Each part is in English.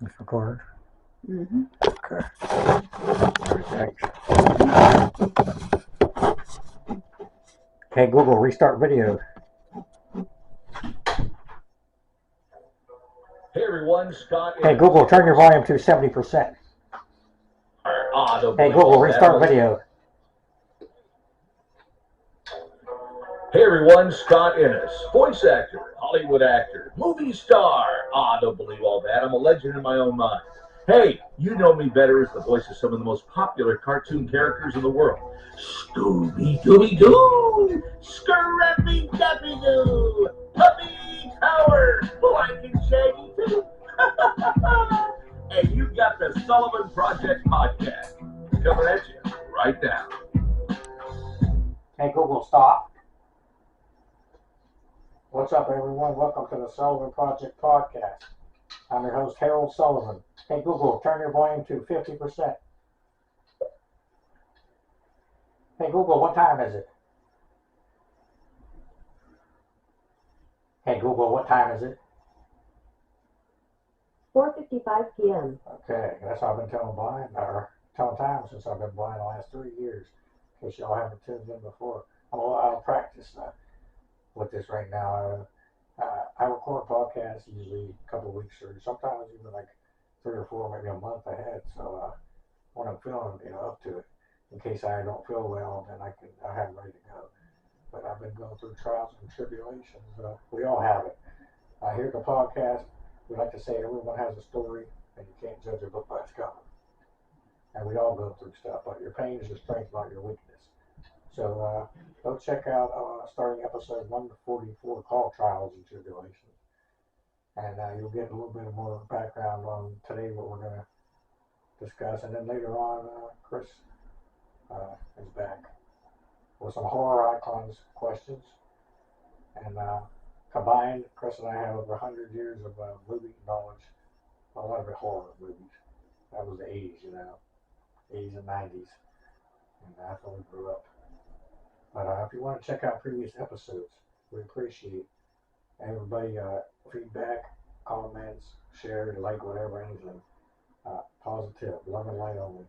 It's recorded. Mm-hmm. Okay. Thanks. Okay, Google, restart video. Hey everyone, Scott. Hey Google, turn your volume to 70%. Hey Google, restart video. Hey everyone, Scott Innes, voice actor, Hollywood actor, movie star. Don't believe all that. I'm a legend in my own mind. Hey, you know me better as the voice of some of the most popular cartoon characters in the world. Scooby-Dooby-Doo, Scrappy-Dappy-Doo, Puppy Power, Blank and Shaggy too. And you've got the Sullivan Project podcast coming at you right now. Hey Google, stop. What's up, everyone? Welcome to the Sullivan Project podcast. I'm your host, Harold Sullivan. Hey Google, turn your volume to 50%. Hey Google, what time is it? Hey Google, what time is it? 4:55 p.m. Okay, that's how I've been telling time since I've been blind the last 3 years. In case y'all haven't tuned in before, I'm out of practice with this right now. I record podcasts usually a couple of weeks or sometimes even like 3 or 4, maybe a month ahead. So when I'm feeling up to it, in case I don't feel well, then I have it ready to go. But I've been going through trials and tribulations. We all have it. Here at the podcast, we like to say everyone has a story, and you can't judge a book by its cover. And we all go through stuff, but your pain is your strength, not your weakness. So go check out starting episode 144, called Trials and Tribulations. And you'll get a little bit more background on today, what we're going to discuss. And then later on, Chris is back with some HorrorIcons questions. And combined, Chris and I have over 100 years of movie knowledge, a lot of it horror movies. That was the 80s, 80s and 90s. And that's when we grew up. But if you want to check out previous episodes, we appreciate everybody feedback, comments, share, like, whatever, anything. Positive, love and light only.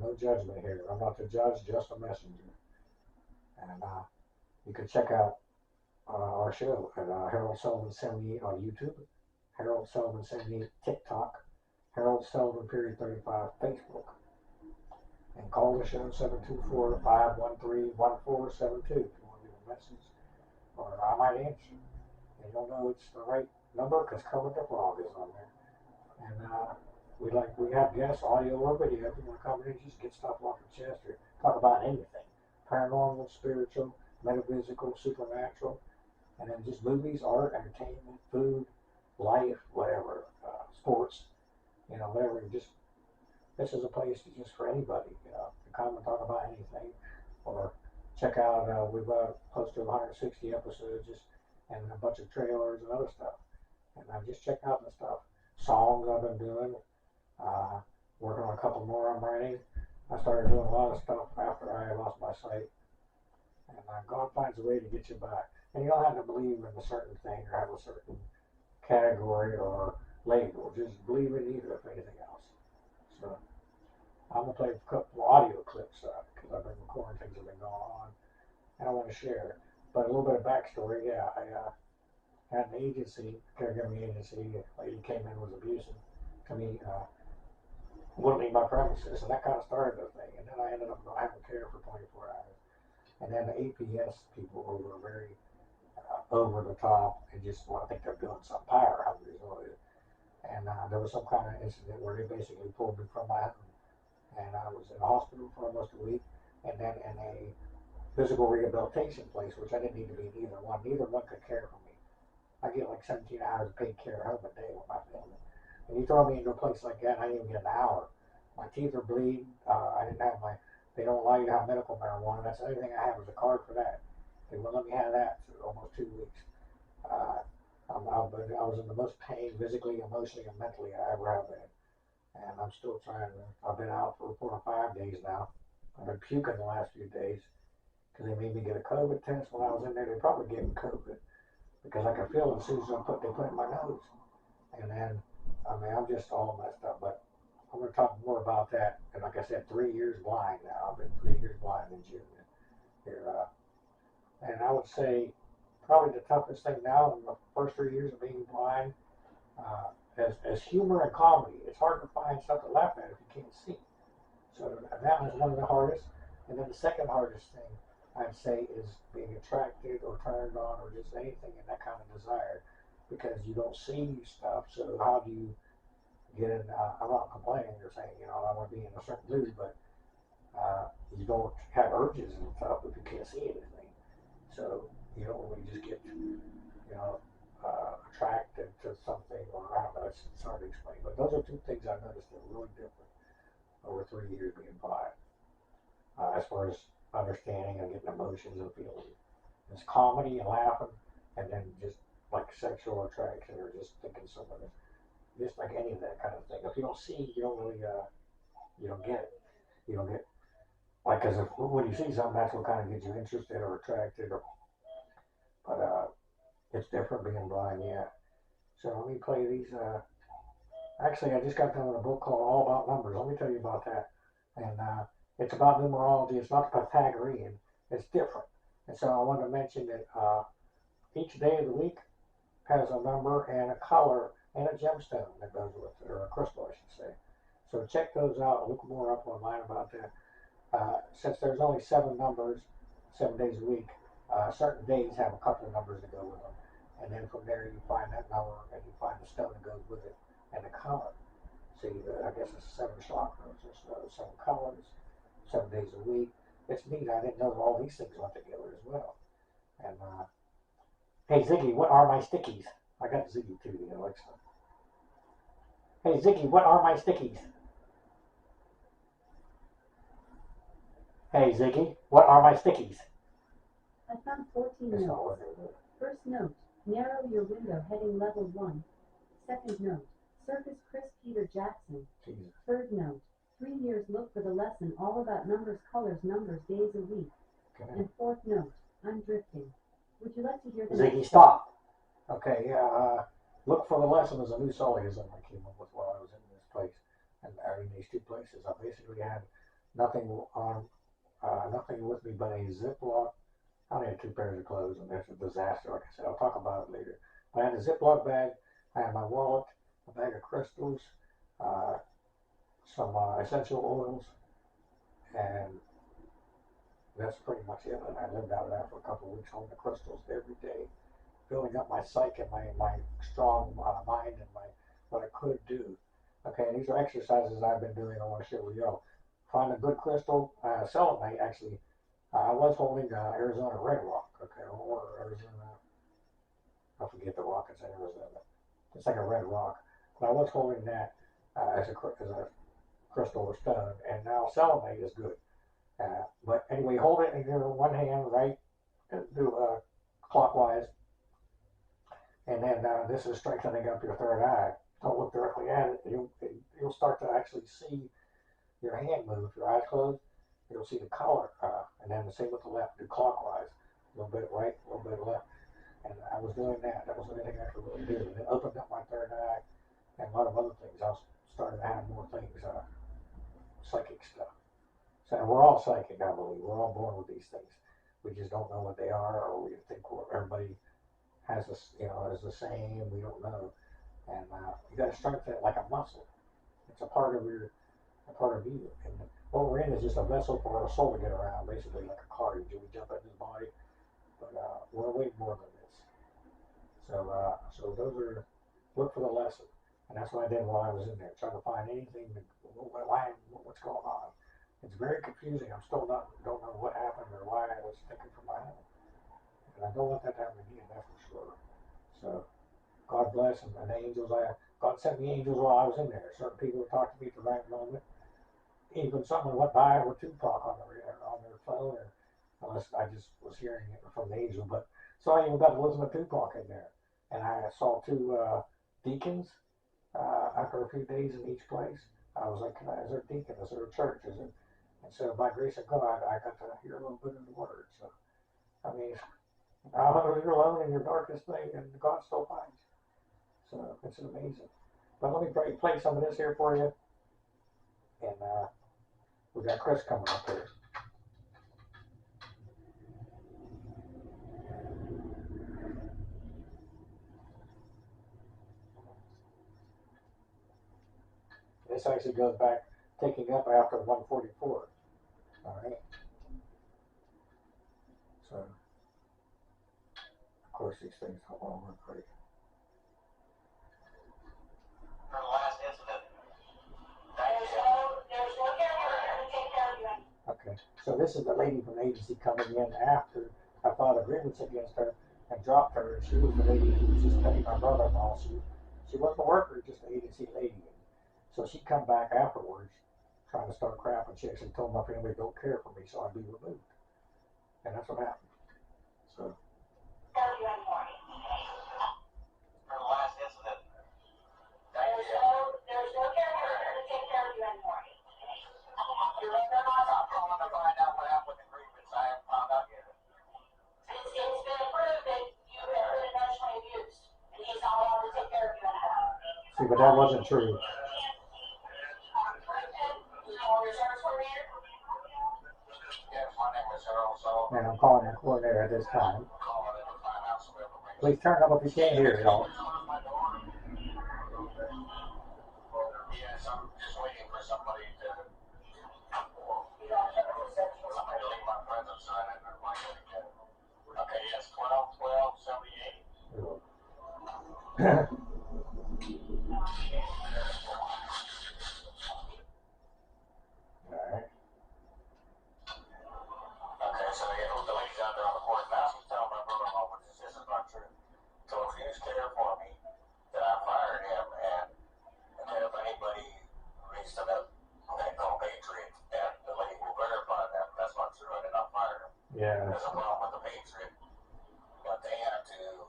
No judgment here. I'm not the judge, just a messenger. And you can check out our show at Harold Sullivan 78 on YouTube, Harold Sullivan 78 TikTok, Harold Sullivan period 35 Facebook. And call the show 724-513-1472 if you want to leave a message, or I might answer. And you'll know it's the right number because Kermit the Frog is on there. And we have guests, audio or video. If you want to come in, just get stuff off your chest or talk about anything: paranormal, spiritual, metaphysical, supernatural, and then just movies, art, entertainment, food, life, whatever, sports, whatever. This is a place just for anybody, to come and talk about anything, or check out. We've close to 160 episodes, and a bunch of trailers and other stuff. And just check out the stuff. Songs I've been doing, working on a couple more I'm writing. I started doing a lot of stuff after I lost my sight, and God finds a way to get you back. And you don't have to believe in a certain thing or have a certain category or label. Just believe in either, if anything else. So I'm going to play a couple audio clips because I've been recording things that have been going on, and I want to share. But a little bit of backstory. Yeah, I had an agency, caregiving agency. A lady came in, was abusive to me, wouldn't leave my premises, and that kind of started the thing. And then I ended up having care for 24 hours. And then the APS people were very over the top and just want to think they're doing some power hungry. And there was some kind of incident where they basically pulled me from my home. And I was in the hospital for almost a week, and then in a physical rehabilitation place, which I didn't need to be in either one. Neither one could care for me. I get like 17 hours of paid care home a day with my family. And you throw me into a place like that, I didn't even get an hour. My teeth are bleeding. I didn't have they don't allow you to have medical marijuana. That's the only thing I had was a card for that. They wouldn't let me have that for almost 2 weeks. I was in the most pain, physically, emotionally, and mentally I ever have been. And I'm still trying to. I've been out for 4 or 5 days now. I've been puking the last few days because they made me get a COVID test when I was in there. They probably gave me COVID because I could feel it as soon as they put it in my nose. And then I mean, I'm just all messed up, but I'm going to talk more about that. And like I said, 3 years blind now. I've been 3 years blind in June here. And I would say probably the toughest thing now in the first 3 years of being blind, as humor and comedy. It's hard to find stuff to laugh at if you can't see. So that was one of the hardest. And then the second hardest thing I'd say is being attracted or turned on or just anything in that kind of desire because you don't see stuff. So how do you get in? I'm not complaining or saying, I want to be in a certain mood, but you don't have urges and stuff if you can't see anything. So, when you just get, attracted to something, or I don't know, it's hard to explain. But those are two things I noticed that were really different over 3 years being blind, as far as understanding and getting emotions and feelings. It's comedy and laughing, and then just like sexual attraction or just thinking someone is just like any of that kind of thing. If you don't see, you don't really, you don't get it. You don't get like because when you see something, that's what kind of gets you interested or attracted. But it's different being blind, yeah. So let me play these. Actually, I just got done with a book called All About Numbers. Let me tell you about that. And it's about numerology. It's not Pythagorean. It's different. And so I wanted to mention that each day of the week has a number and a color and a gemstone that goes with it, or a crystal, I should say. So check those out. Look more up online about that. Since there's only 7 numbers, 7 days a week, certain days have a couple of numbers that go with them. And then from there you find that number and you find the stone that goes with it and the color. See, I guess it's 7 chakras or 7 colors, 7 days a week. It's neat. I didn't know that all these things went together as well. And hey Ziggy, what are my stickies? I got Ziggy too, the Alexa. Hey Ziggy, what are my stickies? Hey Ziggy, what are my stickies? I found 14 notes. First note, narrow your window heading level 1. Second note, Circus Chris Peter Jackson. Jesus. Third note, 3 years look for the lesson all about numbers, colors, numbers, days a week. Okay. And fourth note, I'm drifting. Would you like to hear the Ziggy, next stop. Okay, yeah, look for the lesson is a new Sullivan I came up with while I was in this place. And in these 2 places, I basically had nothing on, nothing with me but a Ziploc. I only had 2 pairs of clothes, and that's a disaster. Like I said, I'll talk about it later. I had a Ziploc bag, I had my wallet, a bag of crystals, some essential oils, and that's pretty much it. And I lived out of that for a couple of weeks on the crystals every day, building up my psyche and my strong mind and what I could do. Okay, these are exercises I've been doing. I want to share with y'all. Find a good crystal. Selenite, actually, I was holding Arizona Red Rock. Okay, or Arizona. I forget the rock. It's in Arizona. It's like a red rock. But I was holding that as a crystal or stone, and now selenite is good. But anyway, hold it in your one hand, right? Do clockwise, and then this is strengthening up your third eye. Don't look directly at it. You'll start to actually see your hand move. If your eyes closed, you'll see the color. And then the same with the left. Do clockwise, a little bit right, a little bit left. And I was doing that. That was the only thing I could really do. And it opened up my third eye and a lot of other things. I was starting to have more things, psychic stuff. So we're all psychic, I believe. We're all born with these things. We just don't know what they are, or we think everybody has this, is the same. We don't know. And you got to strengthen it like a muscle. It's a part of you. And what we're in is just a vessel for our soul to get around, basically like a car. We jump in his body, but we're way more than this. So those are, look for the lesson. And that's what I did while I was in there, trying to find anything, what's going on. It's very confusing. I'm still don't know what happened or why I was thinking from my head. And I don't want that to happen again, that's for sure. So God bless and the angels. God sent me angels while I was in there. Certain people talked to me at the right moment. Even someone went by with Tupac on their phone, unless I just was hearing it from the angel. But so I even got to listen to Tupac in there, and I saw 2 deacons after a few days in each place. I was like, is there a deacon? Is there a church? And so by grace of God, I got to hear a little bit of the word. So I mean, you're alone in your darkest thing, and God still finds you. So it's amazing. But let me play some of this here for you. And we got Chris coming up here. This actually goes back, taking up after 144. All right. So, of course, these things all work great. For the last incident. There's no caregiver here to take care of you. Okay. So this is the lady from the agency coming in after I filed a grievance against her and dropped her. She was the lady who was just paying my brother-in-law. She wasn't a worker, just an agency lady. So she come back afterwards, trying to start crap, and she actually told my family don't care for me, so I'd be removed. And that's what happened. So. For the last incident. There's no caregiver here to take care of you anymore. I'm calling to find out what happened with the grievance. I haven't found out yet. It's been approved that you have been emotionally abused, and he's not allowed to take care of you anymore. See, but that wasn't true. And I'm calling the coordinator at this time. Please turn up if you can't hear it all. Yes, I'm just waiting for somebody to leave my presence on it. Okay, yes, 12/12/78. Alright. Okay, so the lady's out there on the porch now. She's telling my brother-in-law, but this is not true. So if you care for me, that I fired him, and that if anybody reads to them, they don't Patriot, and the lady will verify that. That's not true. I did not fire him. Yeah. There's a problem with the Patriot, but they have to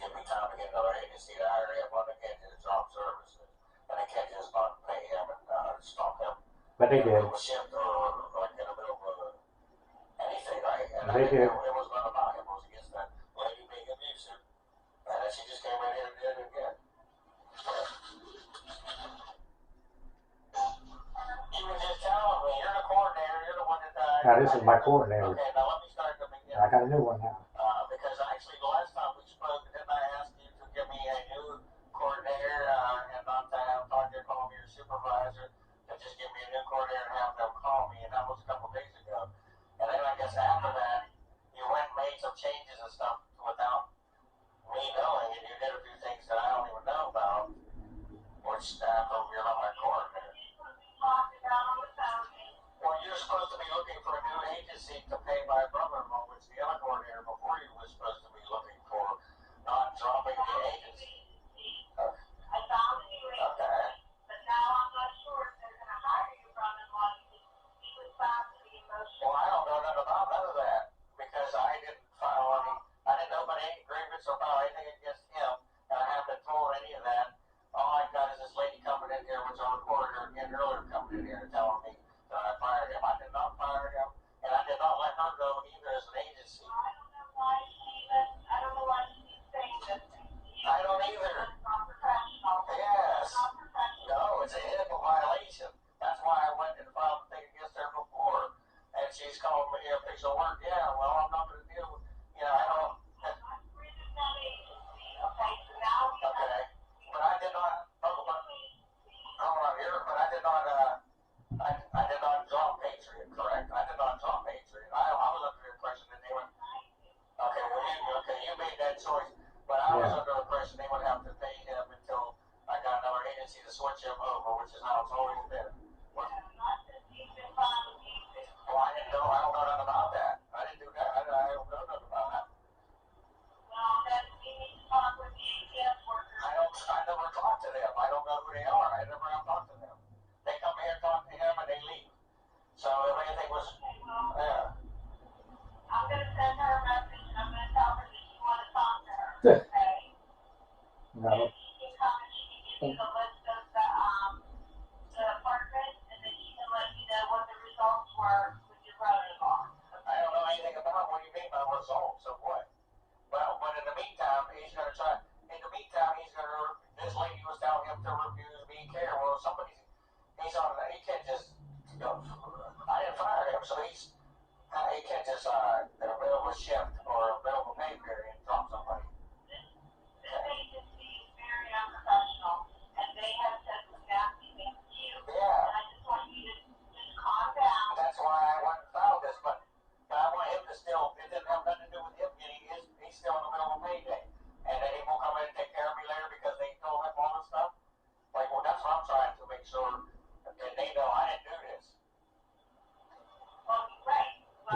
give me time to get another agency to hire him, but they can't just drop services, and they can't just not pay him and stop him. But they did. Shift or like in the middle of anything, right? And They did. It was not about him. It was against that lady being abusive. And then she just came in here and did it again. You were just telling me, you're the coordinator, you're the one that died. Now, this is my coordinator. Okay, now let me start the beginning. I got a new one now. Because actually the last time we spoke, didn't I ask you to give me a new coordinator and not to have Tanya call me your supervisor, to just give me a new coordinator and have them call me, and that was a couple days ago. And then I guess after that, you went and made some changes and stuff without me knowing, and you did a few things that I don't even know about, which you're not my coordinator. Well, you're supposed to be looking for a new agency to pay my brother-in-law, which the other coordinator before you was supposed to be looking for, not dropping the agency. I found a new agency, Okay. but now I'm not sure if they're going to hire your brother-in-law because he was found to be emotional. Well, I don't know nothing about none of that because I didn't file I didn't know about any grievance or file anything against him, and I haven't been told any of that. All I got is this lady coming in here, which I recorded her again earlier, coming in here and telling me that I fired him. I did not fire him, and I did not let her go either as an agency. I don't know why she keeps saying this. I don't either. It's not professional. Yes. It's not professional. No, it's a HIPAA violation. That's why I went and filed a thing against her before. And she's calling me a piece of work. Yeah, well, I'm not going to deal with, I don't. I'm rid of that agency. Okay, so now we have Okay. But I did not, hold on here, but I did not, I did not drop Patriot, correct? I did not drop Patriot. I was under the impression that they would, okay, you made that choice, but I was under the impression they would have to pay him until I got another agency to switch him over, which is how it's always been. Well, not since he's been found abusive. I didn't know, I don't know nothing about that. I didn't do that, I don't know nothing about that. Well, then you need to talk with the ATF workers. I never talked to them. I don't know who they are. I never have talked to them. They come here, talk to him, and they leave. So if anything was, Okay, well, yeah. I'm going to send her a message and I'm going to tell her that you want to talk to her. Yeah. Okay? No. And she can come and she can give you the list of the apartment, and then she can let you know what the results were with your brother-in-law. I don't know anything about what you mean by results of what. Well, but in the meantime, he's going to try. In the meantime, this lady was telling him to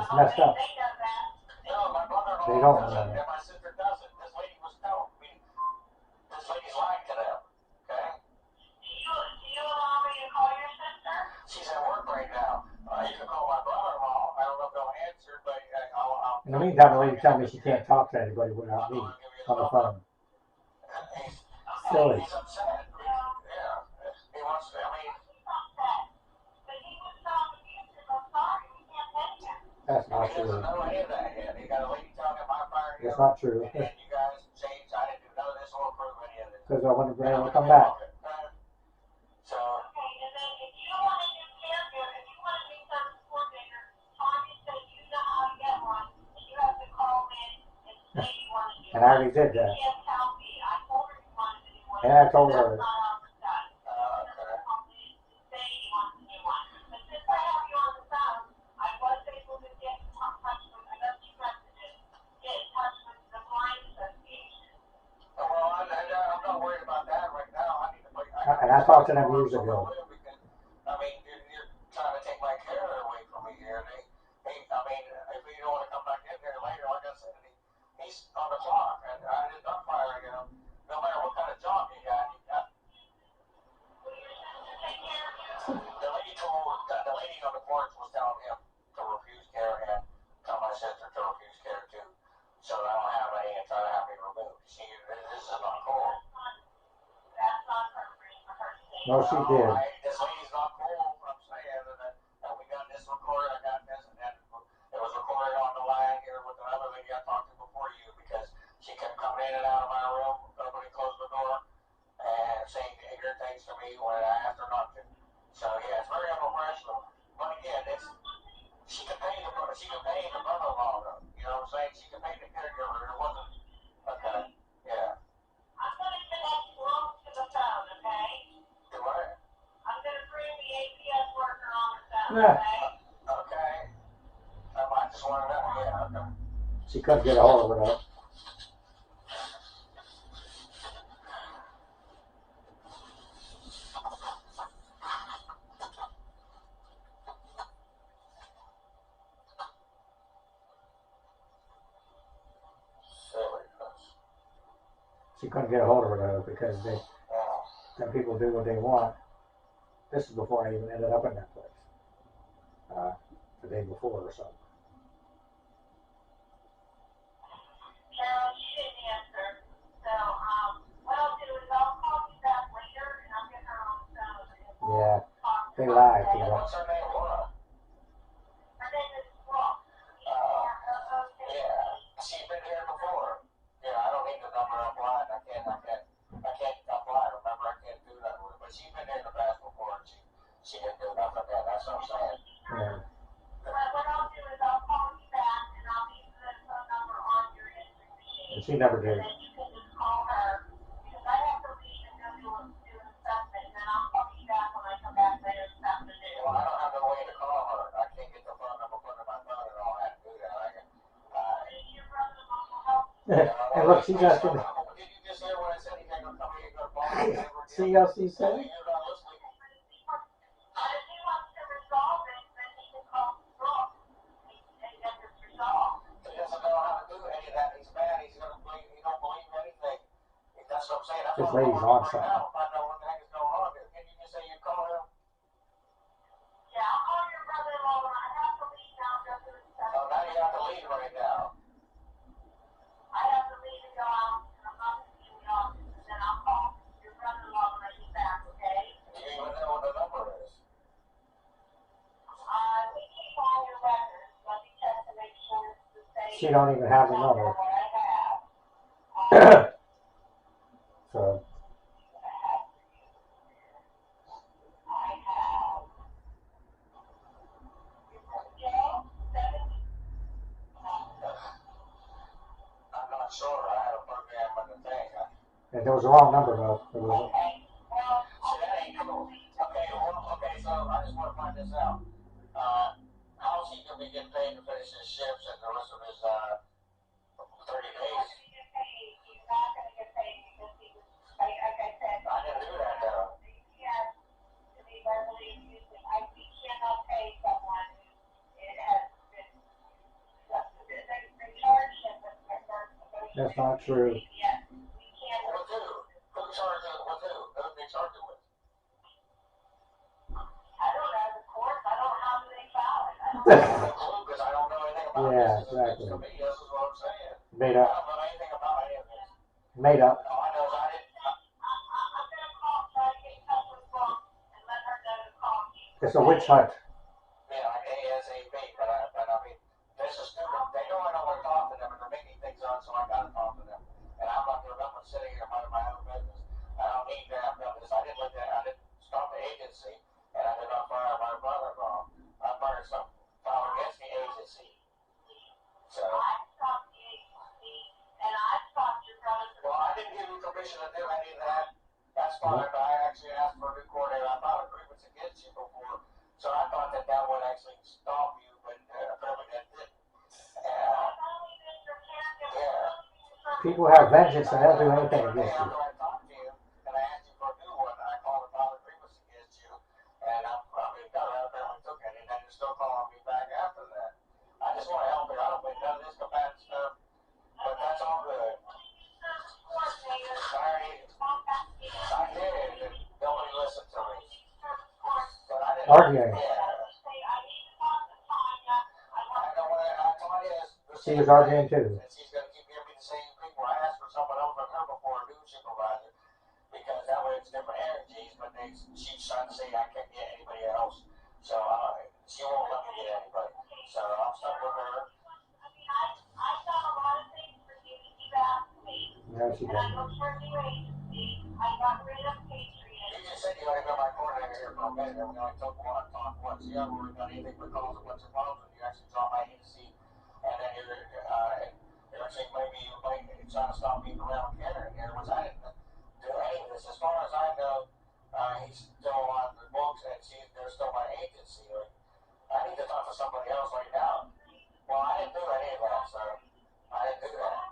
It's messed up. They know that. No, my brother-in-law They don't doesn't, know. and my sister doesn't. This lady was telling me, this lady's lying to them, okay? Do you allow me to call your sister? She's at work right now. You can call my brother-in-law. I don't know if they'll answer, but I'll In the meantime, the lady told me she can't talk to anybody without me on the phone. He's Silly. upset. Yeah. He wants to, I mean, He's upset. But he was so abusive. I'm sorry. We can't pay him. That's not he doesn't true. know any of that yet. He got a lady telling him I fired him. It's not true. And you guys changed. I didn't do none of this or approve any of this. Because I wouldn't have been able to come back. So, Okay, and then if you want to do caregiver, if you want to be service coordinator, Tanya said you know how to get one, and you have to call in and say you want to do And I already did You that. can't tell me. I told her you wanted to do one. And I told her. That's not on the side. okay. Say you want to do one. But since I have you on the phone, I was able to get in touch with, I got two messages, get in touch with the blind association. Well, I'm not worried about that right now. I need to put. And I talked to them years ago. I mean, you're trying to take my care away from me here. I mean, if you don't want to come back in there later, like I said, he's on the clock, and I did not fire him. No matter what kind of job you got. Will your sister take care of you? The lady on the porch was telling him to refuse care and tell my sister to refuse care too. So I don't have any and try to have me removed. This is not cool. That's not appropriate for her to say. No, she did. This lady's not cool. I'm saying, and we got this recorded. I got this, and it was recorded on the line here with another lady I talked to before you because she kept coming in and out of my room. Nobody closed the door and saying ignorant things to me when I asked her not to. So yeah, it's very unprofessional. But again, she can pay the brother-in-law though. You know what I'm saying? She can pay the caregiver. It wasn't okay. Yeah. I'm going to connect Rome to the phone, okay? Do what? I'm going to bring the APS worker on the phone, Yeah. okay? Okay. I just wanted to know. Yeah. Okay. She couldn't get a hold of her though. She couldn't get a hold of her though because them people do what they want. This is before I even ended up in that place. The day before or something. Carol, she didn't answer. So, what I'll do is I'll call you back later and I'll get her on the phone. And we'll Yeah, talk they about lie it. too much. What's her name? Laura. Her name is Brooke. Yeah. She's been here before. Yeah, I don't need the number offline. I can't apply. Remember, I can't do that with her. But she's been here in the past before, and she didn't do nothing then. That's what I'm saying. Yeah. What I'll do is I'll call you back and I'll leave the phone number on your answering machine. And she never did. And then you can just call her because I have to leave and go do an assessment. And then I'll call you back when I come back later this afternoon. Well, I don't have no way to call her. I can't get the phone number put in my phone and all that to do that. Is your brother-in-law will help And look, she's asking. Did you just hear what I said? He can't go come here and go to ball. See how she said it? You're not listening. if he wants to resolve it, then he can call Brooke and get this resolved. He doesn't know how to do any of that. He's mad. He don't believe anything. That's what I'm saying. That's This what I'm lady's calling on him right something. now. Find out what the heck is going on here. Can you just say you call him? Yeah, I'll call your brother-in-law when I have to leave now. Go to the Oh, now you have to leave right now. I have to leave and go out, and I'm not going to be in the office. And then I'll call your brother-in-law when I get back, okay? Do you even know what the number is? We keep all your records. Let me check to make sure it's the same. She don't even have the number. What I have. So I have. Joe, 7. I'm not sure. I had a program on the thing. and there was a wrong number though. There was Okay. Well, See, that ain't cool. Okay, so I just want to find this out. How's he going to be getting paid to finish his shifts and the rest of his 30 days? He's not going to get paid because he was, like I said, I didn't do that though. he has to be verbally abusive. We cannot pay someone who has been That's not true. Yes, we can't. With who? Who charging with who? Who they charging with? I don't know the courts. I don't know how they file it. I don't know. Because I don't know anything about Yeah, this. This is exactly. news to me. This is what I'm saying. Made I up. don't know anything about any of this. Made up. All I know is I didn't. I'm going to call, try to get in touch with Brooke and let her know to call you. It's a witch hunt. Yeah, like ASAP, but I mean, this is stupid. They know I don't want to talk to them, and they're making things up, so I gotta talk to them. And I'm not doing nothing sitting here minding my own business. I don't need to have done this. I didn't stop the agency, and I did not fire my brother-in-law. I fired some filed against the agency. So, I stopped the agency and I stopped your brother. well, I didn't give you permission to do any of that. That's fine, but I actually asked for a new coordinator. I filed a grievance against you before. So I thought that would actually stop you, but apparently that didn't. People have vengeance and they'll do anything against you. After I talked to you and I asked you for a new one, and I called and filed a grievance against you, and I mean, no, I apparently took it, and then you're still calling me back after that. I just want to help you. I don't think none of this combatant stuff, but that's all good. Sorry, I did, and nobody listened to me. But I didn't. Arguing. Yeah. She was arguing too. And she's going to keep giving me the same people. I asked for someone else from her before, a new supervisor, because that way it's different energies, but she's trying to say I can't get anybody else. So she won't let me get anybody. So I'm stuck with her. I mean, I've done a lot of things for you that you've asked me. No, she And I didn't. looked for a new agency. I got rid of Patriot. You just said you only been my coordinator here for a minute, and we only took one talk once. You haven't really done anything but calls and what's involved, and you actually draw my agency. And then you're saying maybe you might try to stop me from around Karen here, which I didn't do any of this. As far as I know, he's still on the books, and they're still my agency. Like, I need to talk to somebody else right now. Well, I didn't do any of that, so I didn't do that.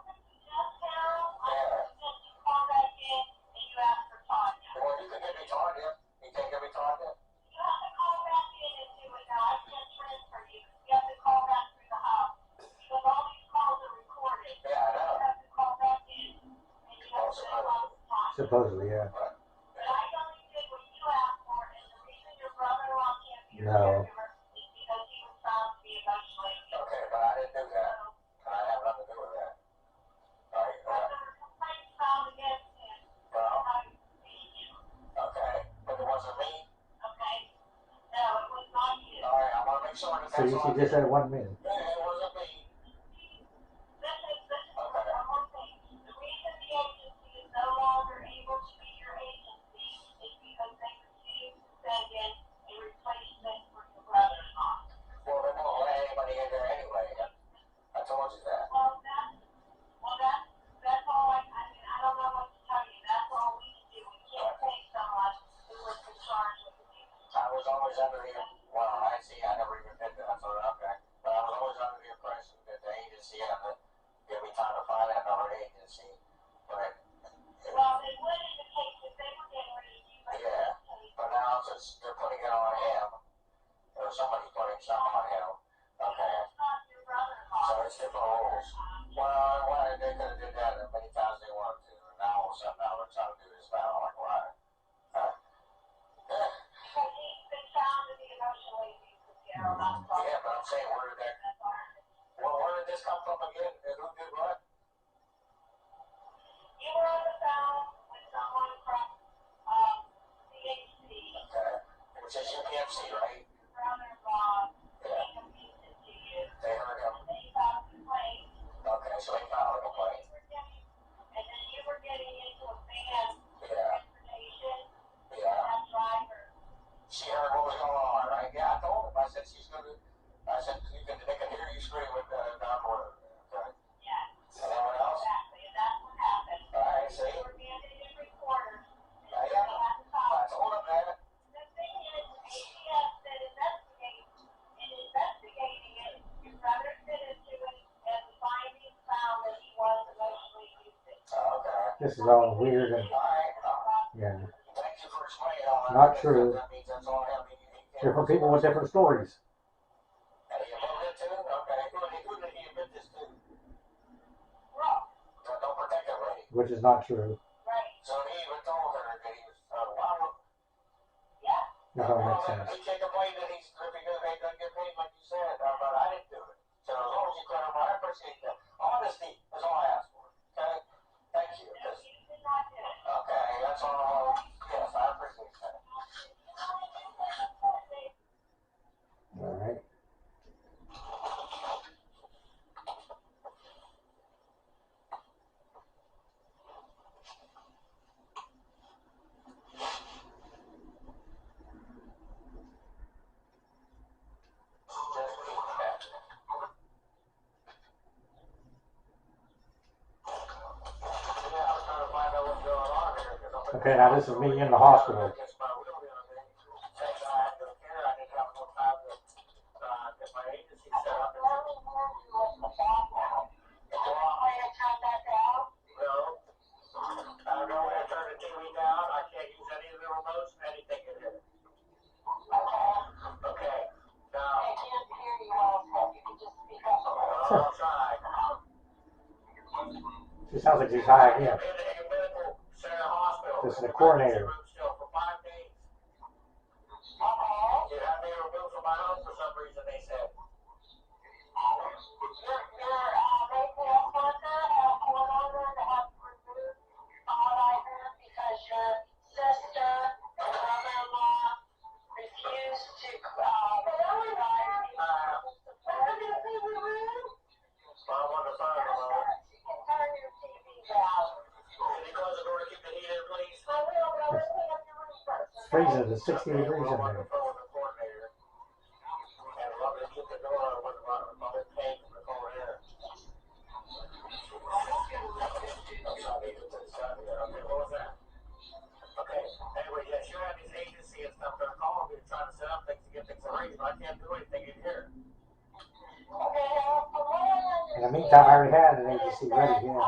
Call back in and you ask for Tanya. Well, you can give me Tanya. You can't give me Tanya. You have to call back in and do it now. I can't transfer you. You have to call back through the house. Because all these calls are recorded. Yeah, I know. You have to call back in and you have to call Tanya. Supposedly, yeah. But I only did what you asked for, and the reason your brother-in-law can't be your No. caregiver is because he was found to be emotionally abusive. Okay, but I didn't do that. I have nothing to do with that. All right. But there were complaints filed against him. Well, How he beat you. okay, but it wasn't me. Okay? No, it was not you. All right, I want to make sure that So that's she on just you. said 1 minute. Yeah, it wasn't me. Listen, one more thing. The reason the agency is no longer able to be your agency is because they refuse to send in a replacement for your brother-in-law. Well, they won't let anybody in there anyway. I told you that. That's all I mean, I don't know what to tell you. That's all we can do. We can't pay someone who was discharged with abuse. I was always under the, well, I see, I never even did that, so okay. But I was always under the impression that the agency had to give me time to find another agency. But, Well, it would in the case if they were getting rid of you, but yeah, but now since they're putting it on him, or somebody's putting something on him, okay. it's not your brother-in-law. So it's different rules. Well, they could have did that as many times they wanted to, and now all of a sudden now they're trying to do this now, like why? Because he's been found to be emotionally abusive, Carol. That's all. Yeah, but I'm saying, where did this come from again? And who did what? You were on the phone with someone from CHC. Okay, which is UPMC, right? Your brother-in-law Yeah, being abusive to you. they heard him. And they filed a complaint. Okay, so they filed a complaint. And then you were getting into a van Yeah, transportation with yeah. that driver. She heard what was going on, right? Yeah, I told him. I said they can hear you scream with down the road. Okay. Yeah, And then what else? exactly. And that's what happened. All right, see? You were handed in recorders. And Yeah, they had to file. I told him that. The thing is, ATF said investigating it, your brother fit into it, and the findings found that he was emotionally abusive. Okay. This is all weird and, All right. yeah. Thank you for explaining all that. Not true. That means that's all I have. Different people with different stories. And he admitted it too? Okay. Who did he admit this to? Brooke. To which is not true. Right. So he even told her that he was, Yeah. That don't make sense. he can't complain that he's, if he doesn't get paid like you said, but I didn't do it. So as long as you clarify, I appreciate that. Honesty is all I ask for. Okay? Thank you. No, you did not do it. Okay, that's all. Yes, I appreciate that. All right. Okay, now this is me in the hospital. She sounds like she's high again. This is the coordinator. It's freezing. It's 60 degrees in there. In the meantime, I already had an agency ready here.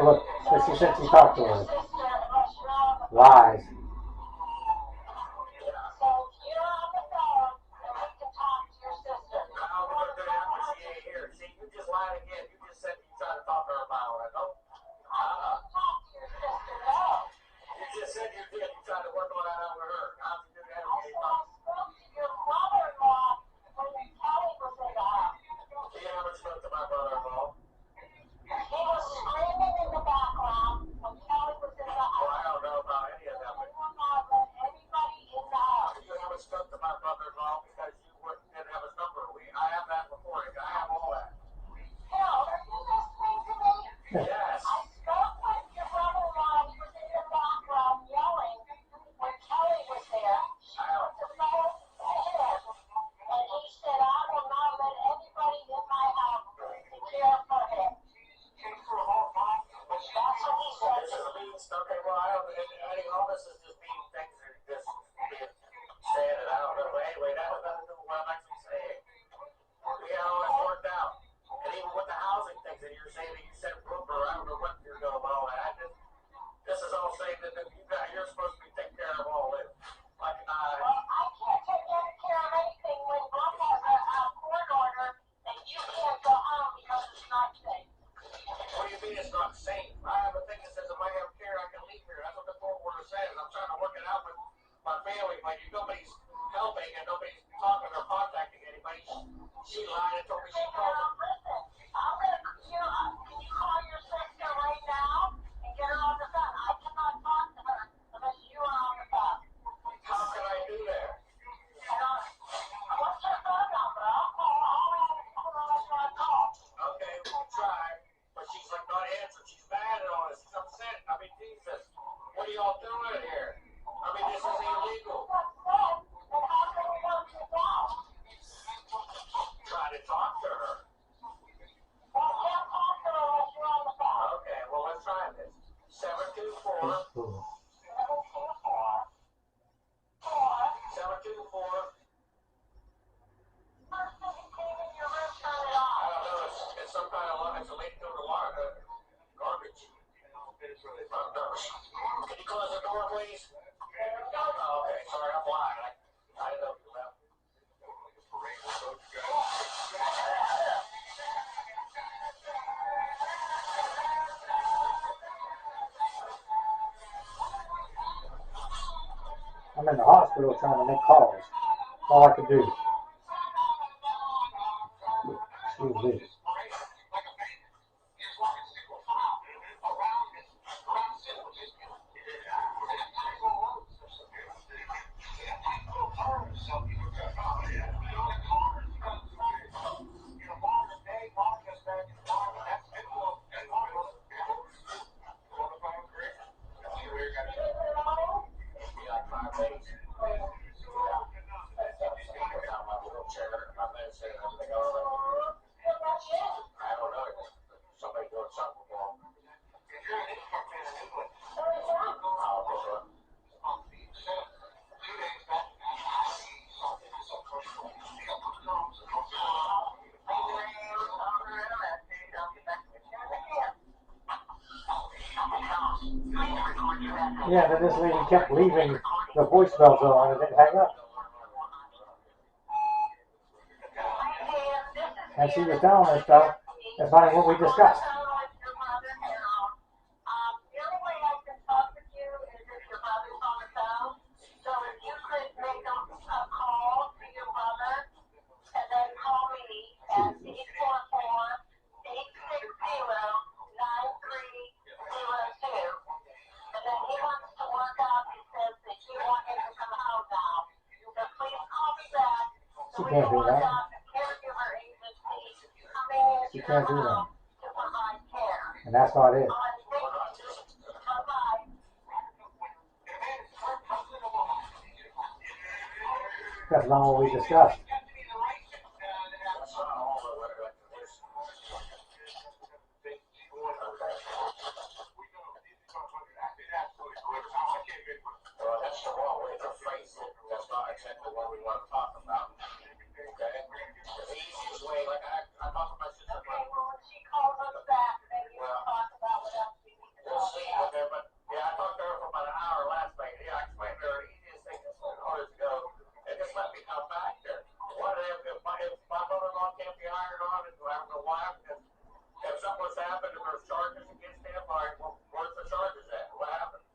Look, she said she talked to her. Lies. for? I don't know. It's some kind of it's a leak through the water, garbage. Can you close the door, please? Oh, okay. Sorry, I'm blind. I didn't know you left. I'm in the hospital trying to make calls. That's all I could do. Excuse me. Yeah, then this lady kept leaving the voicemails on and didn't hang up. And she was telling her stuff. That's not what we discussed. She can't do that. She can't do that. And that's not it. That's not what we discussed. That's the wrong way to phrase it. That's not exactly what we want to talk about. Okay? The easiest way, like I talked to my sister. Okay, well, when she calls us back, maybe we'll talk about what else we need to We'll talk see. about. Okay, but yeah, I talked to her for about an hour last night. Yeah, I explained to her the easiest thing is for her to go and just let me come back there. What if my brother-in-law can't be hired on it? I don't know why. Because if something was to happen, if there's charges against him, all right, well, where's the charges at? What happened?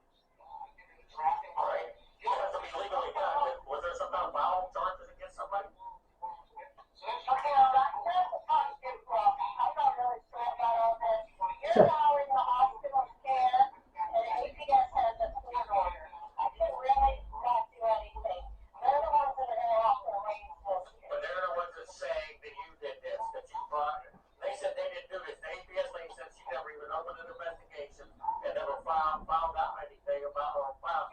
All right, it has to be legally done. Was there some kind of foul charges against somebody? Okay, well, that's the positive stuff. I'm not really sure about all this. You're now in the hospital care, and APS has a court order. I can really not do anything. They're the ones that are going to have to arrange this. But they're the ones that saying that you did this, that you brought. They said they didn't do this. The APS lady said she never even opened an investigation and never found out anything about her found.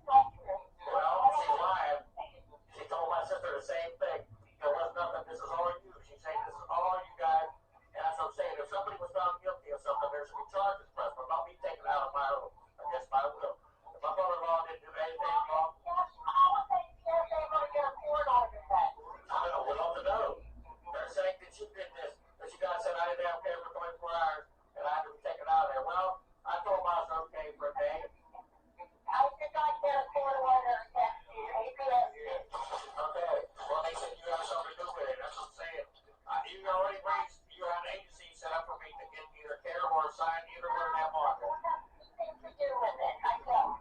Well, she's lying. She told my sister the same thing. There was nothing. This is all you. She's saying this is all you guys. And that's what I'm saying. If somebody was found guilty of something, there should be charges pressed, but not me taken out of my own against my will. If my brother-in-law didn't do anything wrong, How would they be able to get a court order then? I don't know. We'd love to know. They're saying that you did this, that you guys said I didn't have care for 24 hours and I had to be taken out of there. Well, I told them I was okay for a day. I did not get a court order against you. APS did. Okay. Well, they said you have something to do with it. That's what I'm saying. You already raised, you had an agency set up for me to get either care or assign either one of them on. What has anything to do with it? I don't.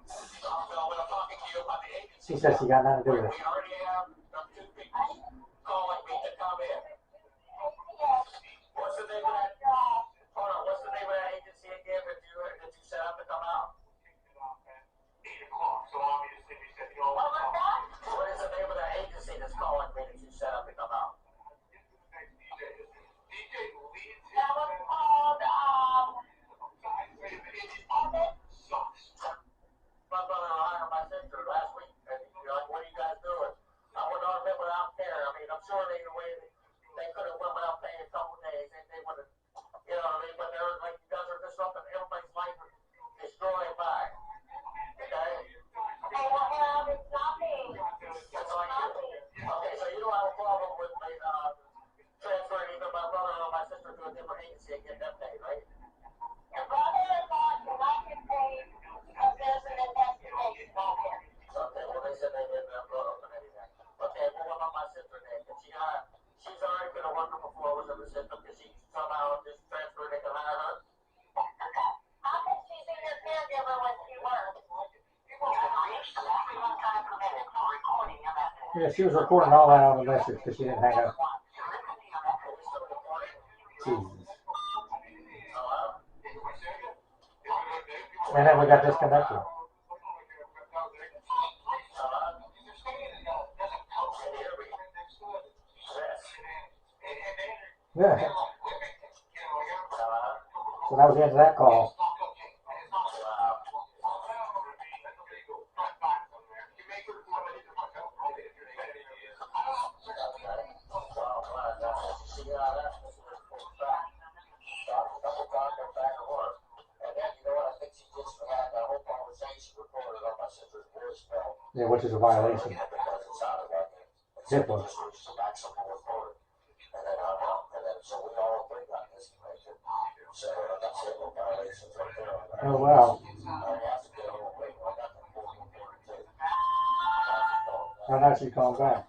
No, when I'm talking to you about the agency, She says she got nothing to do with we it. already have two people calling me to come in. APS. What's the name of that? Hold on. What's the name of that agency again that you set up to come out? What was that? What is the name of that agency that's calling me that you set up to come out? That was called, My brother hired my sister last week, and you're like, what are you guys doing? I would not have been without care. I mean, I'm sure they could have went without paying a couple days, and they would have, you know what I mean? But they're like, you guys are disrupting everybody's life, destroying by. Okay? okay, well, Harold, it's not me. That's all I in the system because she somehow just transferred it to her. How could she be your caregiver when she works? You will have reached the maximum time permitted for recording your message. Yeah, she was recording all that on the message because she didn't hang up. Jesus. And then we got disconnected. Yeah. So that was the end of that call. Yeah, which is a violation. HIPAA. Oh, wow. Oh, now she's calling back.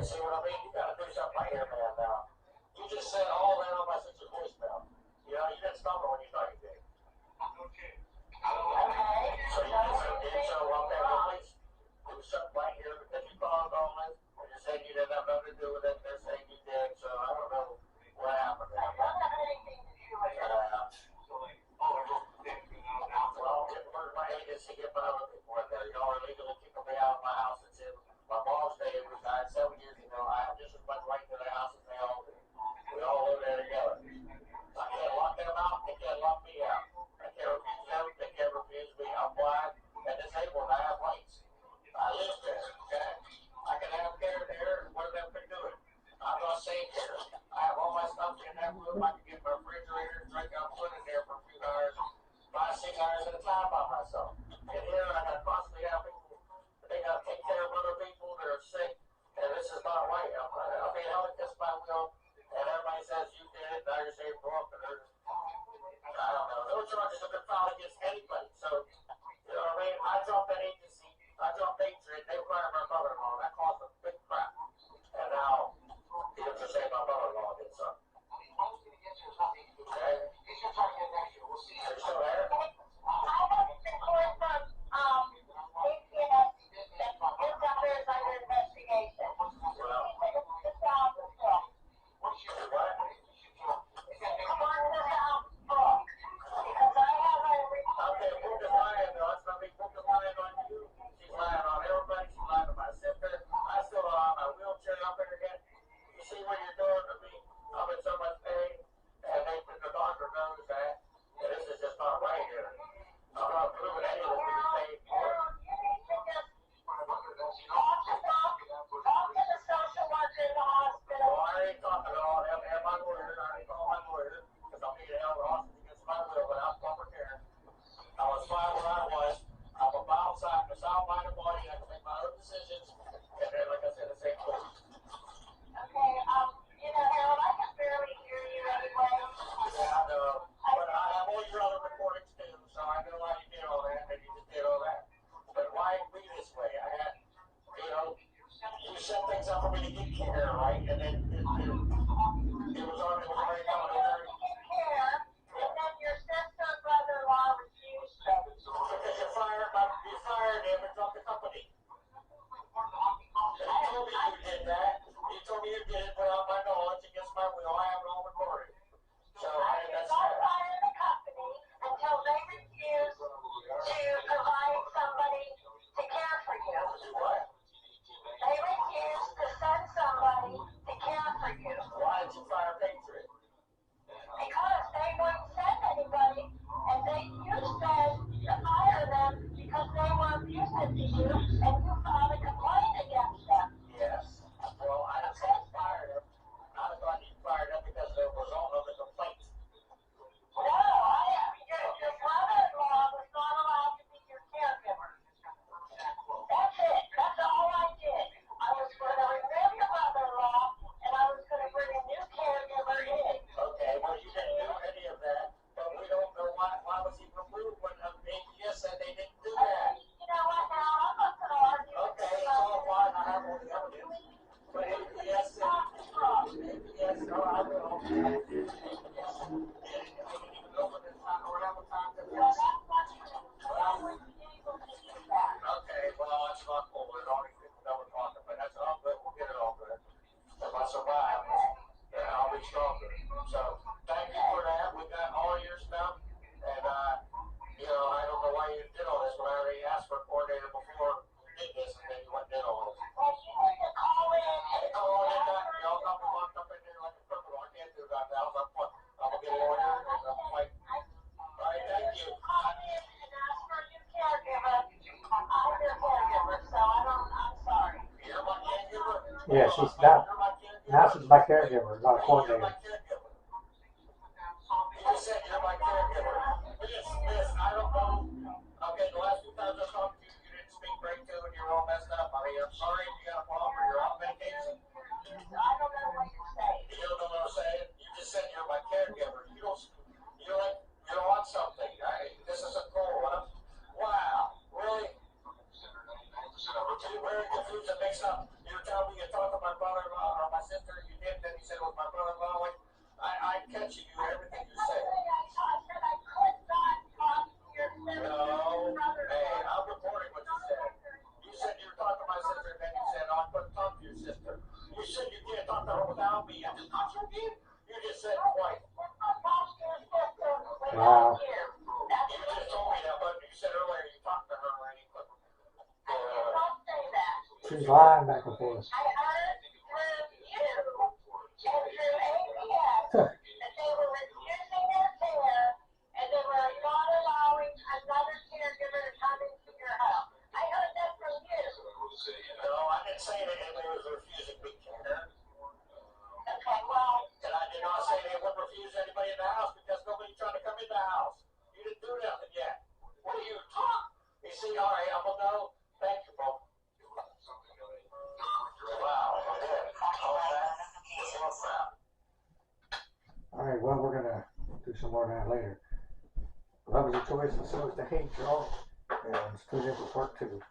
See what I mean? You gotta do something right here, man, now. You just said all that on my sister's voicemail. You know, you didn't stop her when you thought you did. So you just so okay, well, please do something right here because you called on this and you're saying you didn't have nothing to do with it. They're saying you did, so I don't know what happened there. Well, get my agency, get my other people in there. Y'all are legally keeping me out of my house. It's in my mom's day. We died 7 years ago. I have just as much right to the house as they all do. We all live there together. I can't lock them out. They can't lock me out. I can't refuse them. They can't refuse me. I'm blind and disabled. I have rights. I live there. Okay? I can have care there. What of them can do it? I'm not safe here. I have all my stuff in that room. I can get my refrigerator, drink out, put in there for a few hours, 5-6 hours at a time by myself. And here I got to constantly have people. They got to take care of other people that are sick. And this is not right. I'm being held against my will. And everybody says you did it. Now you're saying broke. I don't know. No charges have been filed against anybody. So, you know what I mean? I dropped that agency. I dropped Patriot. They fired my mother-in-law. That caused a big crap. And now, people just say my mother-in-law did something. Okay? Are you still there? I have been calling from APS that his number is under investigation. Well, This house is booked. what? Come on this house booked. Because I have a Okay, Book is lying, though. It's not me. Book is lying on you. She's lying on everybody. She's lying on my sister. I still don't have my wheelchair up there yet. You see what you're doing to me? I'm in so much pain, and the doctor knows that. And this is just not right here. I'm not proving any of this to be paid for. you need to just talk to the social worker in the hospital. Well, I ain't talking at all. I have my lawyer. I already called my lawyer because I'm being held hostage against my will without proper care. I was fine where I was. I'm a sound-minded body. I can make my own decisions. And then, like I said, the same thing. Okay, Harold, I can barely hear you anyway. Yeah, I know. But I have all your other recordings too, so I know why you did all that, and you just did all that. But why be this way? I had, you set things up for me to get care, right? And then it was very complicated. And then your sister and brother-in-law refused to. Because you fired him and dropped the company. And you told me you did that. You told me you did it without my knowledge, against my will. I have it all recorded. So that's Don't that. fire the company until they refuse to provide somebody to care for you. Do what? They refuse to send somebody to care for you. Why did you fire Patriot? Because they wouldn't send anybody, and you said to fire them because they were abusive to you, and you filed a complaint against them. Yes. Well, I didn't say you fired him. I thought you fired him because of the result of the complaint. No, your brother-in-law was not allowed to be your caregiver. That's it. That's all I did. I was going to remove your brother-in-law Yeah, she's now she's my caregiver, not a coordinator. You just said you're my caregiver. Miss, I don't know. Okay, the last 2 times I talked to you, you didn't speak right to and you're all messed up. I mean, I'm sorry if you got a problem or you're on vacation. I don't know what you're saying. You don't know what I'm saying? You just said you're my caregiver. You're like, you're on something. This isn't cool. Wow, really? You're very confused and mixed up. You're telling me you talked to my brother-in-law or my sister, you did, then you said it was my brother-in-law. Like, I'm catching you everything you say. I said I could not talk to your sister. No, hey, I'm reporting what you said. You said you were talking to my sister, and then you said, oh, I couldn't talk to your sister. You said you can't talk to her without me. I just thought you did. You just said twice. Wow. You just told me that, but you said earlier you talked to her and you couldn't. Don't say that. She's lying back and forth. I heard through you and through ABS that they were reducing their care and they were not allowing another caregiver to come into your house. I heard that from you. No, I didn't say that anybody was refusing me care. Okay, well, And I did not say they would refuse anybody in the house because nobody tried to come in the house. You didn't do nothing yet. What are you talking? You see, all right, I'm gonna go. Thank you, folks. Wow, I did. All that. Just what's that? All right, well, we're gonna do some more of that later. Love is a choice, and so is the hate, y'all. And let's tune in for part 2.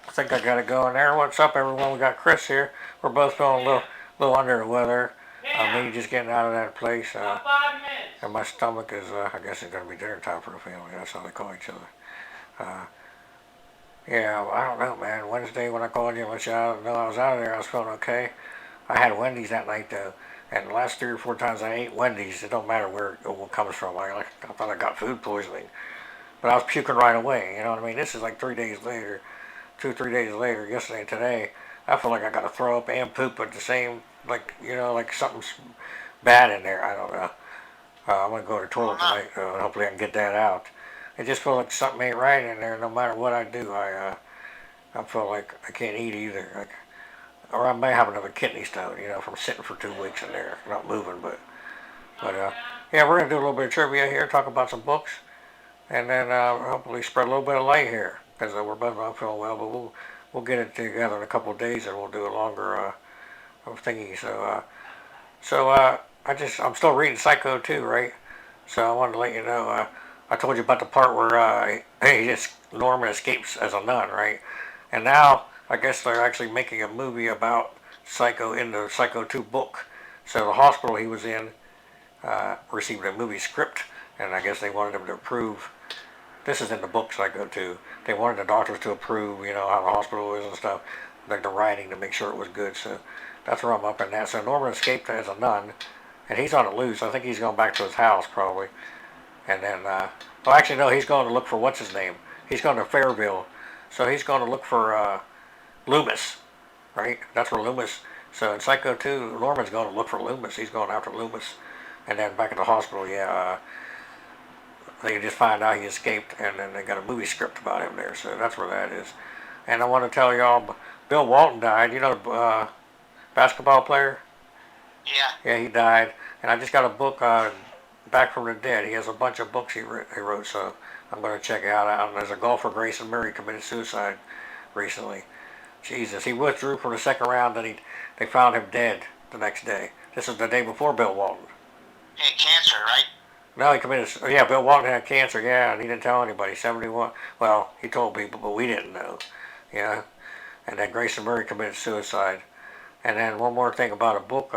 I think I gotta go in there. What's up, everyone? We got Chris here. We're both feeling a little under the weather. Me just getting out of that place. And my stomach is, I guess it's gonna be dinner time for the family. That's how they call each other. Yeah, I don't know, man. Wednesday when I called you and let you know I was out of there, I was feeling okay. I had Wendy's that night though, and the last 3 or 4 times I ate Wendy's, it don't matter where it comes from. I thought I got food poisoning, but I was puking right away. You know what I mean? This is like 3 days later, 2 or 3 days later. Yesterday and today, I feel like I got to throw up and poop at the same, like something's bad in there. I don't know. I'm gonna go to the toilet tonight. Hopefully I can get that out. It just feels like something ain't right in there. No matter what I do, I feel like I can't eat either. Or I may have another kidney stone, from sitting for 2 weeks in there, not moving. But yeah, we're gonna do a little bit of trivia here, talk about some books, and then hopefully spread a little bit of light here because we're both not feeling well. But we'll get it together in a couple of days and we'll do a longer thingy. I'm still reading Psycho 2, right? So I wanted to let you know. I told you about the part where Norman escapes as a nun, right? And now I guess they're actually making a movie about Psycho in the Psycho 2 book. So the hospital he was in received a movie script, and I guess they wanted him to approve. This is in the book Psycho 2. They wanted the doctors to approve, how the hospital is and stuff, like the writing to make sure it was good. So that's where I'm up in that. So Norman escaped as a nun, and he's on the loose. I think he's going back to his house probably. And then, actually, no, he's going to look for what's his name. He's going to Fairville. So he's going to look for Loomis, right? That's where Loomis. So in Psycho 2, Norman's going to look for Loomis. He's going after Loomis. And then back at the hospital, they just find out he escaped, and then they got a movie script about him there. So that's where that is. And I want to tell y'all, Bill Walton died. Basketball player? Yeah. Yeah, he died. And I just got a book Back from the Dead. He has a bunch of books he wrote, so I'm going to check it out. And there's a golfer, Grayson Murray, committed suicide recently. Jesus, he withdrew from the second round, and they found him dead the next day. This is the day before Bill Walton. He had cancer, right? No, he committed. Yeah, Bill Walton had cancer. Yeah, and he didn't tell anybody. 71. Well, he told people, but we didn't know. Yeah, and then Grayson Murray committed suicide. And then one more thing about a book.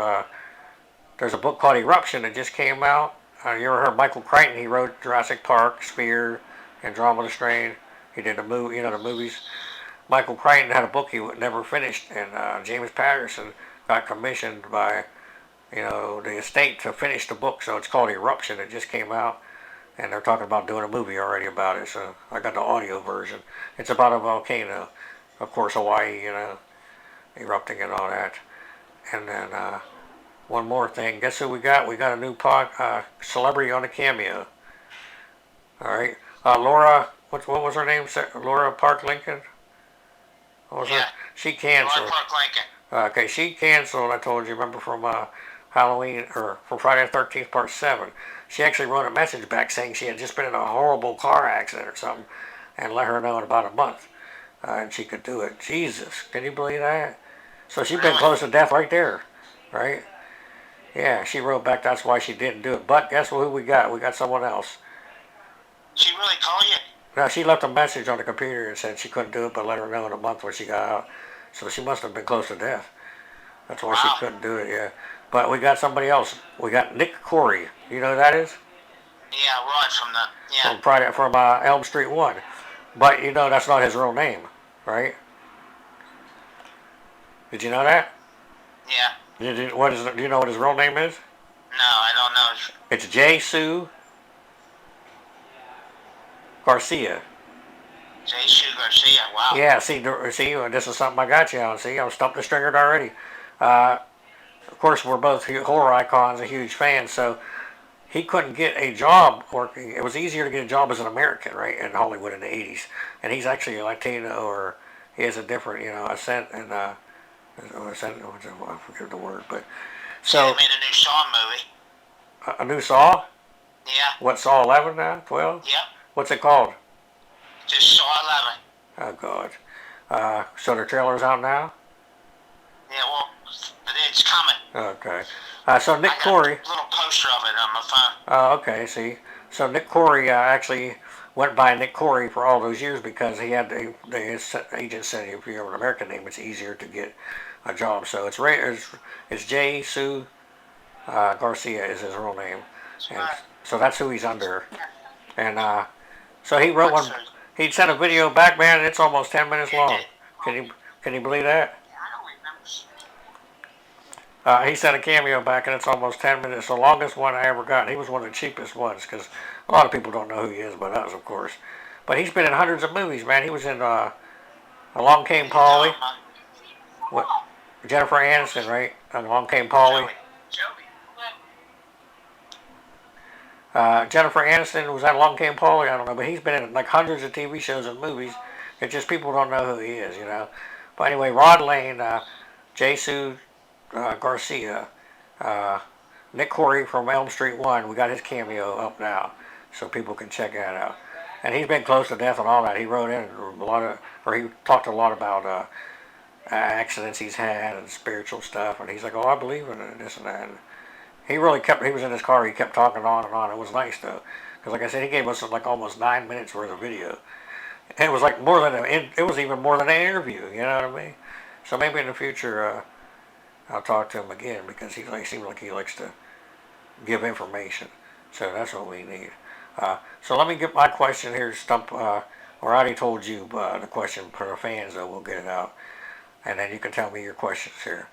There's a book called Eruption that just came out. You ever heard Michael Crichton? He wrote Jurassic Park, Sphere, Andromeda Strain. He did the movies. Michael Crichton had a book he never finished, and James Patterson got commissioned by, the estate to finish the book. So it's called Eruption. It just came out, and they're talking about doing a movie already about it. So I got the audio version. It's about a volcano, of course, Hawaii, erupting and all that. And then one more thing. Guess who we got? We got a new celebrity on the cameo. All right, Laura. What was her name? Laura Park Lincoln. What was her? She canceled. Laura Park Lincoln. Okay, she canceled. I told you. Remember from Halloween or from Friday the 13th Part 7. She actually wrote a message back saying she had just been in a horrible car accident or something, and let her know in about a month, and she could do it. Jesus, can you believe that? So she's been close to death right there, right? Yeah, she wrote back. That's why she didn't do it. But guess who we got? We got someone else. She really called you? Now she left a message on the computer and said she couldn't do it, but let her know in a month when she got out. So she must have been close to death. That's why she couldn't do it. Yeah. But we got somebody else. We got Nick Corey. You know who that is? Yeah, right, From Elm Street 1. But that's not his real name, right? Did you know that? Yeah. Do you know what his real name is? No, I don't know. It's Jesus Garcia. Jesus Garcia, wow. Yeah, see, this is something I got you on. See, I'm stumped the stringer already. Of course, we're both HorrorIcons, a huge fan, so he couldn't get a job working. It was easier to get a job as an American, right, in Hollywood in the 80s. And he's actually a Latino, or he has a different, accent, and, I forget the word, but, so. They made a new Saw movie. A new Saw? Yeah. What, Saw 11 now? 12? Yep. What's it called? Just Saw 11. Oh, God. So the trailer's out now? Yeah, well, it's coming. Okay. So Nick Corey. I got a little poster of it on my phone. Oh, okay, see. So Nick Corey actually went by Nick Corey for all those years because he had the agent said if you have an American name, it's easier to get a job. So it's J. Sue Garcia is his real name. And so that's who he's under. And so he wrote one. He sent a video back, man, and it's almost 10 minutes long. Can you believe that? He sent a cameo back, and it's almost 10 minutes. The longest one I ever got. He was one of the cheapest ones, because a lot of people don't know who he is, but us, of course. But he's been in hundreds of movies, man. He was in Along Came Polly. What? Jennifer Aniston, right? Along Came Polly. Jennifer Aniston, was that Along Came Polly? I don't know, but he's been in like hundreds of TV shows and movies. It's just people don't know who he is, But anyway, Rod Lane, Jesus Garcia, Nick Corey from Elm Street 1, we got his cameo up now, so people can check that out. And he's been close to death and all that. He wrote in he talked a lot about accidents he's had and spiritual stuff, and he's like, I believe in it, this and that. And he was in his car, he kept talking on and on. It was nice, though, because like I said, he gave us like almost 9 minutes worth of video. And it was like it was even more than an interview, you know what I mean? So maybe in the future, I'll talk to him again, because he seems like he likes to give information. So that's what we need. So let me get my question here, Stump. I already told you the question for the fans, though. We'll get it out. And then you can tell me your questions here.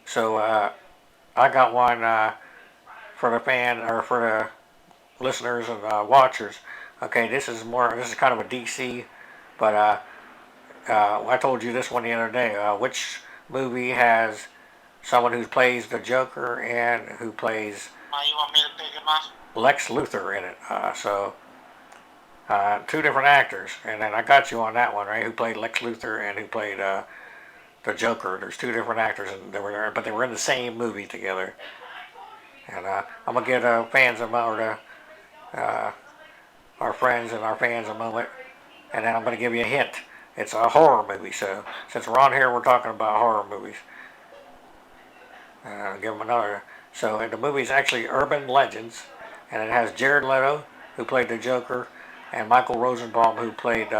So I got one for the for the listeners and watchers. Okay, this is kind of a DC, but I told you this one the other day. Which movie has someone who plays the Joker and who plays You want me to pick him up? Lex Luthor in it? So two different actors, and then I got you on that one, right? Who played Lex Luthor and who played the Joker. There's two different actors, and they were in the same movie together. And I'm gonna give fans our friends and our fans a moment, and then I'm gonna give you a hint. It's a horror movie, so since we're on here, we're talking about horror movies. I'll give them another. So the movie's actually Urban Legends, and it has Jared Leto, who played the Joker, and Michael Rosenbaum, who played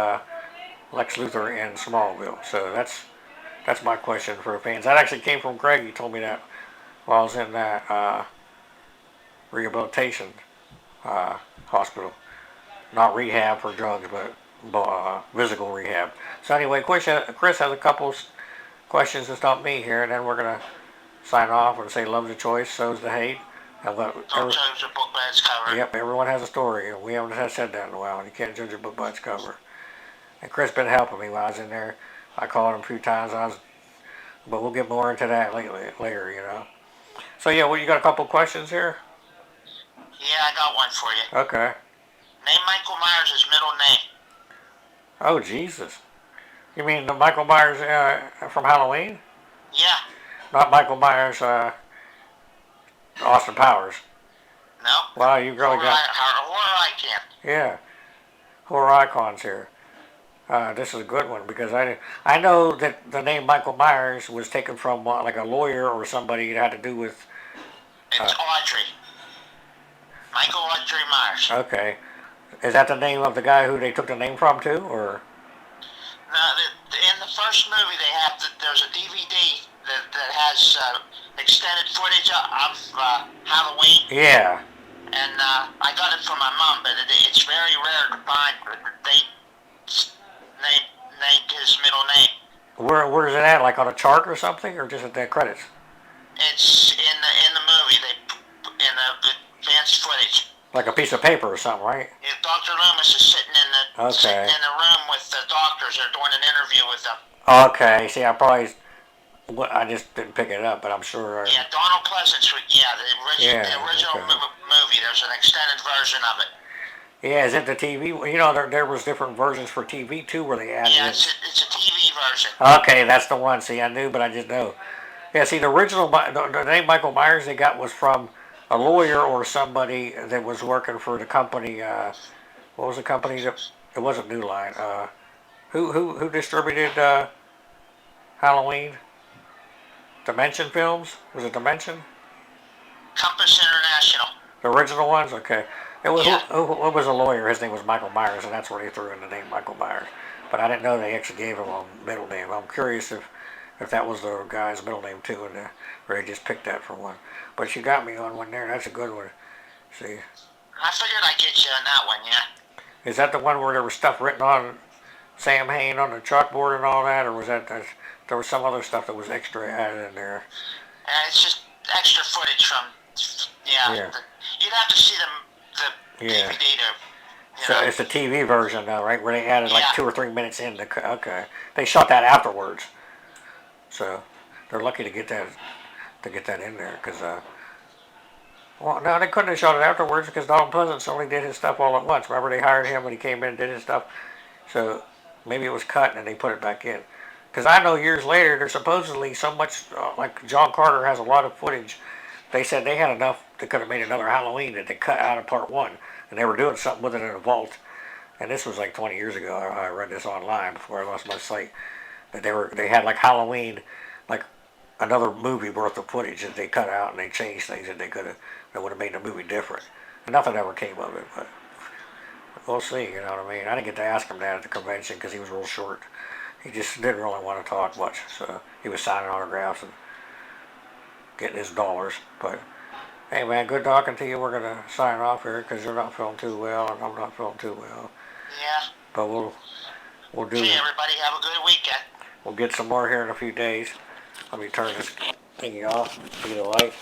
Lex Luthor in Smallville. So that's my question for the fans. That actually came from Greg. He told me that while I was in that rehabilitation hospital. Not rehab for drugs, but physical rehab. So anyway, Chris has a couple questions to stump me here, and then we're going to sign off and say love's a choice, so's the hate. Don't judge a book by its cover. Yep, everyone has a story. We haven't said that in a while. You can't judge a book by its cover. And Chris been helping me while I was in there. I called him a few times. But we'll get more into that later, you know. So yeah, well, you got a couple questions here? Yeah, I got one for you. Okay. Name Michael Myers' middle name. Oh, Jesus. You mean the Michael Myers from Halloween? Yeah. Not Michael Myers, Austin Powers. No. Wow, you really got... HorrorIcons. Yeah. HorrorIcons here. This is a good one because I know that the name Michael Myers was taken from like a lawyer or somebody that had to do with... It's Audrey. Michael Audrey Myers. Okay. Is that the name of the guy who they took the name from too, or? No, in the first movie there's a DVD that has extended footage of Halloween. Yeah. And I got it from my mom, but it's very rare to find. They named his middle name. Where is it at? Like on a chart or something, or just at the credits? It's in the movie. In the advanced footage. Like a piece of paper or something, right? Yeah, Dr. Loomis is sitting in the room with the doctors. They're doing an interview with them. Okay. See, I just didn't pick it up, but I'm sure. Yeah, Donald Pleasance. Yeah, the original movie. There's an extended version of it. Yeah, is it the TV? You know, there was different versions for TV too, where they added. Yeah, it's a TV version. Okay, that's the one. See, I knew, but I didn't know. Yeah, see, the original the name Michael Myers they got was from a lawyer or somebody that was working for the company. What was the company? It wasn't New Line. Who distributed Halloween? Dimension Films? Was it Dimension? Compass International. The original ones? Okay. It was, who was a lawyer? His name was Michael Myers, and that's where they threw in the name Michael Myers. But I didn't know they actually gave him a middle name. I'm curious if that was the guy's middle name too, or they just picked that for one. But you got me on one there. That's a good one. See. I figured I'd get you on that one, yeah. Is that the one where there was stuff written on Sam Hain on the chalkboard and all that, or was that there was some other stuff that was extra added in there? It's just extra footage from, you'd have to see the DVD to, So it's the TV version though, right? Where they added like 2 or 3 minutes in. Okay. They shot that afterwards. So they're lucky to get that in there, because well, no, they couldn't have shot it afterwards because Donald Pleasance only did his stuff all at once. Remember, they hired him when he came in and did his stuff. So maybe it was cut and they put it back in. Because I know years later, there's supposedly so much, like John Carter has a lot of footage. They said they had enough they could have made another Halloween that they cut out of part 1, and they were doing something with it in a vault. And this was like 20 years ago. I read this online before I lost my sight. That they had like Halloween, like another movie worth of footage that they cut out and they changed things that that would have made the movie different. And nothing ever came of it, but we'll see. You know what I mean? I didn't get to ask him that at the convention because he was real short. He just didn't really want to talk much, so he was signing autographs and getting his dollars. But hey, man, good talking to you. We're gonna sign off here because you're not feeling too well and I'm not feeling too well. Yeah. But we'll do. See everybody. Have a good weekend. We'll get some more here in a few days. Let me turn this thingy off. See the light.